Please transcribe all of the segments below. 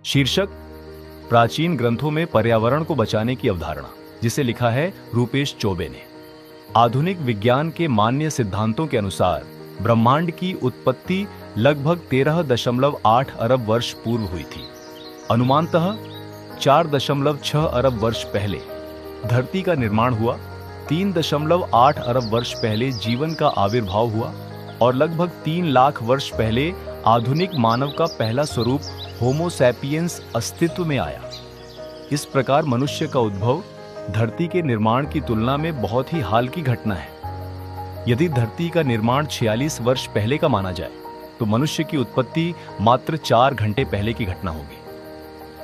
शीर्षक: प्राचीन ग्रंथों में पर्यावरण को बचाने की अवधारणा, जिसे लिखा है रूपेश चौबे ने। आधुनिक विज्ञान के मान्य सिद्धांतों के अनुसार ब्रह्मांड की उत्पत्ति लगभग 13.8 अरब वर्ष पूर्व हुई थी। अनुमानतः 4.6 अरब वर्ष पहले धरती का निर्माण हुआ, 3.8 अरब वर्ष पहले जीवन का आविर्भाव हुआ और लगभग 3 लाख वर्ष पहले आधुनिक मानव का पहला स्वरूप होमो सैपियंस अस्तित्व में आया। इस प्रकार मनुष्य का उद्भव धरती के निर्माण की तुलना में बहुत ही हाल की घटना है। यदि धरती का निर्माण 46 वर्ष पहले का माना जाए तो मनुष्य की उत्पत्ति मात्र 4 घंटे पहले की घटना होगी।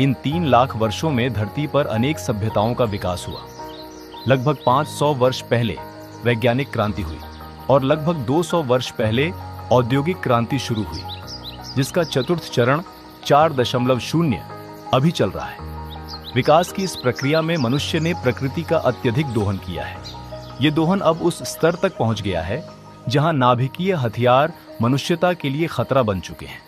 इन 3 लाख वर्षों में धरती पर अनेक सभ्यताओं का विकास हुआ। लगभग 500 वर्ष पहले वैज्ञानिक क्रांति हुई और लगभग 200 वर्ष पहले औद्योगिक क्रांति शुरू हुई, जिसका चतुर्थ चरण 4.0 अभी चल रहा है। विकास की इस प्रक्रिया में मनुष्य ने प्रकृति का अत्यधिक दोहन किया है। ये दोहन अब उस स्तर तक पहुंच गया है जहां नाभिकीय हथियार मनुष्यता के लिए खतरा बन चुके हैं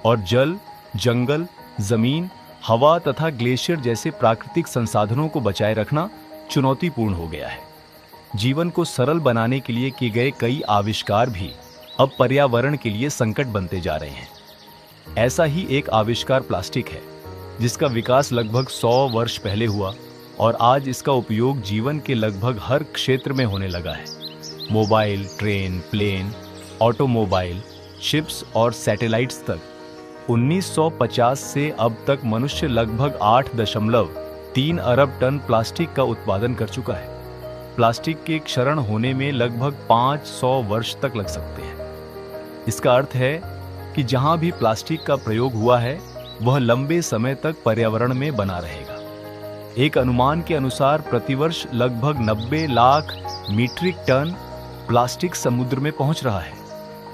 और जल, जंगल, जमीन, हवा तथा ग्लेशियर जैसे प्राकृतिक संसाधनों को बचाए रखना चुनौतीपूर्ण हो गया है। जीवन को सरल बनाने के लिए किए गए कई आविष्कार भी अब पर्यावरण के लिए संकट बनते जा रहे हैं। ऐसा ही एक आविष्कार प्लास्टिक है, जिसका विकास लगभग 100 वर्ष पहले हुआ और आज इसका उपयोग जीवन के लगभग हर क्षेत्र में होने लगा है। Mobile, train, plane, automobile, ships और सैटेलाइट्स तक 1950 से अब तक मनुष्य लगभग 8.3 अरब टन प्लास्टिक का उत्पादन कर चुका है। प्लास्टिक के क्षरण होने में लगभग 500 वर्ष तक लग सकते हैं। इसका अर्थ है कि जहां भी प्लास्टिक का प्रयोग हुआ है वह लंबे समय तक पर्यावरण में बना रहेगा। एक अनुमान के अनुसार प्रतिवर्ष लगभग 90 लाख मीट्रिक टन प्लास्टिक समुद्र में पहुंच रहा है।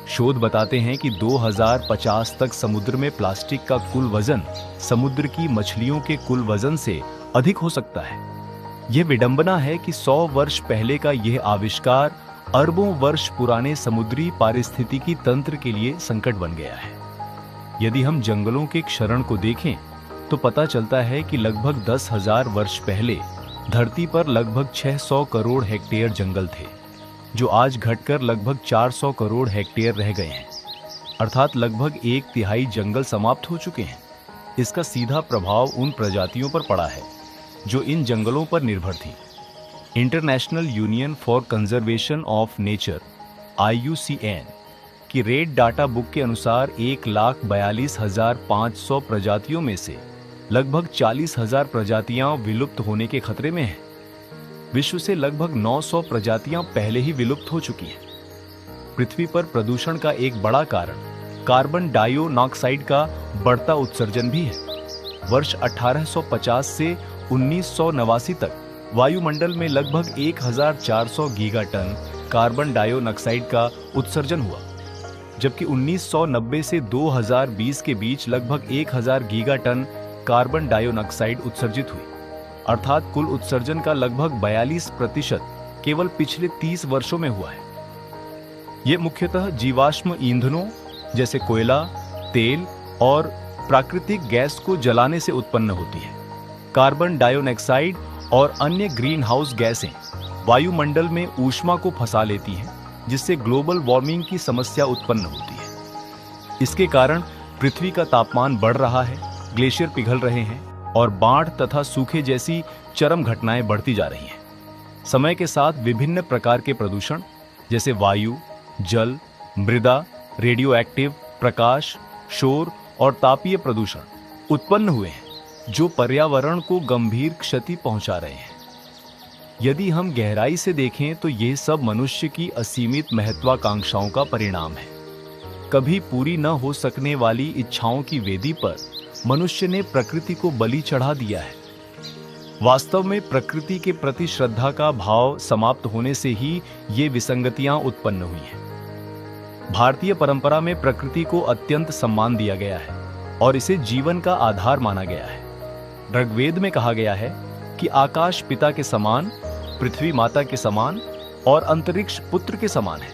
शोध बताते हैं कि 2050 तक समुद्र में प्लास्टिक का कुल वजन समुद्र की मछलियों के कुल वजन से अधिक हो सकता है। यह विडंबना है कि 100 वर्ष पहले का यह आविष्कार अरबों वर्ष पुराने समुद्री पारिस्थितिकी तंत्र के लिए संकट बन गया है। यदि हम जंगलों के क्षरण को देखें तो पता चलता है कि लगभग 10,000 वर्ष पहले धरती पर लगभग 600 करोड़ हेक्टेयर जंगल थे, जो आज घटकर लगभग 400 करोड़ हेक्टेयर रह गए हैं। अर्थात लगभग 1/3 जंगल समाप्त हो चुके हैं। इसका सीधा प्रभाव उन प्रजातियों पर पड़ा है जो इन जंगलों पर निर्भर थी। International union for conservation of nature (IUCN) की रेड डाटा बुक के अनुसार 1,42,500 प्रजातियों में से लगभग 40,000 प्रजातियां विलुप्त होने के खतरे में हैं। विश्व से लगभग 900 प्रजातियां पहले ही विलुप्त हो चुकी हैं। पृथ्वी पर प्रदूषण का एक बड़ा कारण कार्बन डाइऑक्साइड का बढ़ता उत्सर्जन भी है। वर्ष 1850 से 1989 तक वायुमंडल में लगभग 1,400 गीगाटन कार्बन डाइऑक्साइड का उत्सर्जन हुआ, जबकि 1990 से 2020 के बीच लगभग 1,000 गीगाटन कार्बन डाइऑक्साइड उत्सर्जित हुई। अर्थात कुल उत्सर्जन का लगभग 42% केवल पिछले 30 वर्षों में हुआ है। यह मुख्यतः जीवाश्म ईंधनों जैसे कोयला, तेल और प्राकृतिक गैस को जलाने से उत्पन्न होती है। कार्बन डाइऑक्साइड और अन्य ग्रीन हाउस गैसें वायुमंडल में ऊष्मा को फंसा लेती हैं, जिससे ग्लोबल वार्मिंग की समस्या उत्पन्न होती है। इसके कारण पृथ्वी का तापमान बढ़ रहा है, ग्लेशियर पिघल रहे हैं और बाढ़ तथा सूखे जैसी चरम घटनाएं बढ़ती जा रही हैं। समय के साथ विभिन्न प्रकार के प्रदूषण जैसे वायु, जल, मृदा, रेडियोएक्टिव, प्रकाश, शोर और तापीय प्रदूषण उत्पन्न हुए हैं, जो पर्यावरण को गंभीर क्षति पहुंचा रहे हैं। यदि हम गहराई से देखें तो ये सब मनुष्य की असीमित महत्वाकांक्षाओं का परिणाम है। कभी पूरी न हो सकने वाली इच्छाओं की वेदी पर मनुष्य ने प्रकृति को बलि चढ़ा दिया है। वास्तव में प्रकृति के प्रति श्रद्धा का भाव समाप्त होने से ही ये विसंगतियां उत्पन्न हुई हैं। भारतीय परंपरा में प्रकृति को अत्यंत सम्मान दिया गया है और इसे जीवन का आधार माना गया है। ऋग्वेद में कहा गया है कि आकाश पिता के समान, पृथ्वी माता के समान और अंतरिक्ष पुत्र के समान है।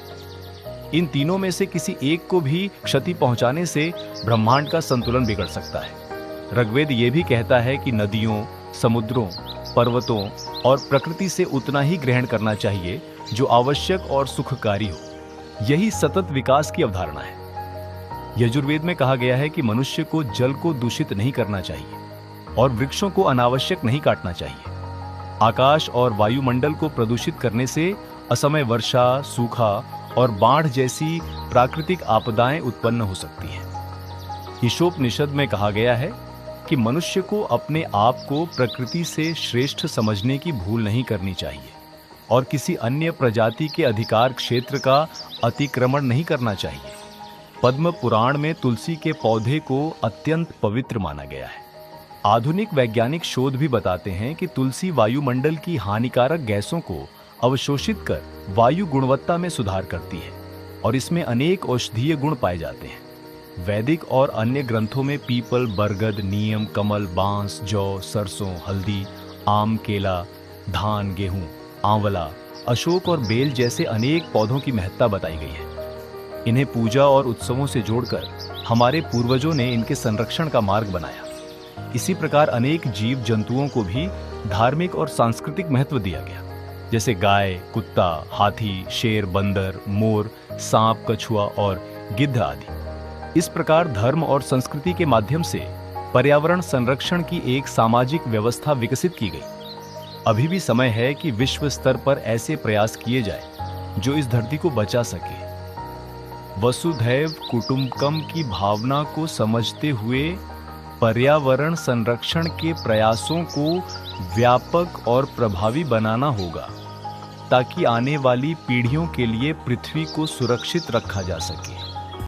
इन तीनों में से किसी एक को भी क्षति पहुंचाने से ब्रह्मांड का संतुलन बिगड़ सकता है। ऋग्वेद ये भी कहता है कि नदियों, समुद्रों, पर्वतों और प्रकृति से उतना ही ग्रहण करना चाहिए जो आवश्यक और सुखकारी हो। यही सतत विकास की अवधारणा है। यजुर्वेद में कहा गया है कि मनुष्य को जल को दूषित नहीं करना चाहिए और वृक्षों को अनावश्यक नहीं काटना चाहिए। आकाश और वायुमंडल को प्रदूषित करने से असमय वर्षा, सूखा और बाढ़ जैसी प्राकृतिक आपदाएं उत्पन्न हो सकती हैं। ईशोपनिषद में कहा गया है कि मनुष्य को अपने आप को प्रकृति से श्रेष्ठ समझने की भूल नहीं करनी चाहिए और किसी अन्य प्रजाति के अधिकार क्षेत्र का अतिक्रमण नहीं करना चाहिए। पद्म पुराण में तुलसी के पौधे को अत्यंत पवित्र माना गया है। आधुनिक वैज्ञानिक शोध भी बताते हैं कि तुलसी वायुमंडल की हानिकारक गैसों को अवशोषित कर वायु गुणवत्ता में सुधार करती है और इसमें अनेक औषधीय गुण पाए जाते हैं। वैदिक और अन्य ग्रंथों में पीपल, बरगद, नीम, कमल, बांस, जौ, सरसों, हल्दी, आम, केला, धान, गेहूं, आंवला, अशोक और बेल जैसे अनेक पौधों की महत्ता बताई गई है। इन्हें पूजा और उत्सवों से जोड़कर हमारे पूर्वजों ने इनके संरक्षण का मार्ग बनाया। इसी प्रकार अनेक जीव जंतुओं को भी धार्मिक और सांस्कृतिक महत्व दिया गया, जैसे गाय, कुत्ता, हाथी, शेर, बंदर, मोर, सांप, कछुआ और गिद्ध आदि। इस प्रकार धर्म और संस्कृति के माध्यम से पर्यावरण संरक्षण की एक सामाजिक व्यवस्था विकसित की गई। अभी भी समय है कि विश्व स्तर पर ऐसे प्रयास किए जाए जो इस धरती को बचा सके। वसुधैव कुटुंबकम की भावना को समझते हुए पर्यावरण संरक्षण के प्रयासों को व्यापक और प्रभावी बनाना होगा ताकि आने वाली पीढ़ियों के लिए पृथ्वी को सुरक्षित रखा जा सके।